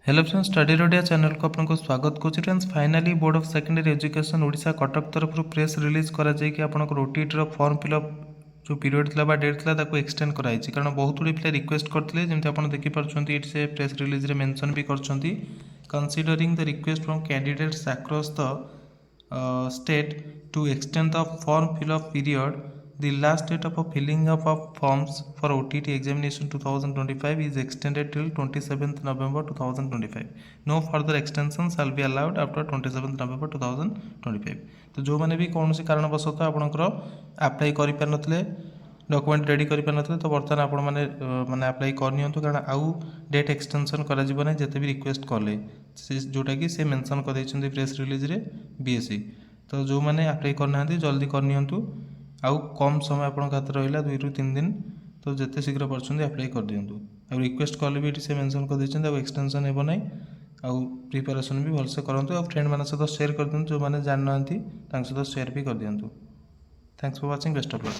Hello friends, स्टडीरोडिया channel को आपको स्वागत करुच्ची। Friends, finally board of secondary education Odisha Cuttack तरफ प्रेस रिलीज करा कि आपंकर ओटीटी फॉर्म फिलअप जो पीरियड था डेट था एक्सटेंड कराई, कारण बहुत गुड़ी पिला रिक्वेस्ट करते जमी आप देखिपुंट ये से प्रेस रिलीज रे मेंशन भी कर considering the request from candidates across the state to extend the form fill-up period. The last date of filling up of forms for OTT examination 2025 is extended till 27th November 2025. No further extension shall be allowed after 27th November 2025. तो जो मैंने भी कौन सी कारणवशतः आपणकर apply करें document ready करें तो बर्तमान आपण मैंने माने अप्लाई करनी, कारण आउ डेट एक्सटेंशन करा जिते भी रिक्वेस्ट कले जोटा कि से मेंशन कर प्रेस रिलीज रे बीएससी। तो जो मैंने अप्लाई करना जल्दी करनी, आउ कम समय आपन हाथ रहा 2 ରୁ 3 दिन, तो जिते शीघ्र पार्टी अप्लाई कर दिंतु। आ रिक्वेस्ट कले भी से मेंशन कर एक्सटेंशन हेब ना, आउ प्रिपेरेसन भी भलसे करूँ, आ फ्रेंड मान सहित शेयर कर दिंतु, जो मैंने जान ना सहित शेयर भी कर दिंतु। Thanks for watching, best of luck.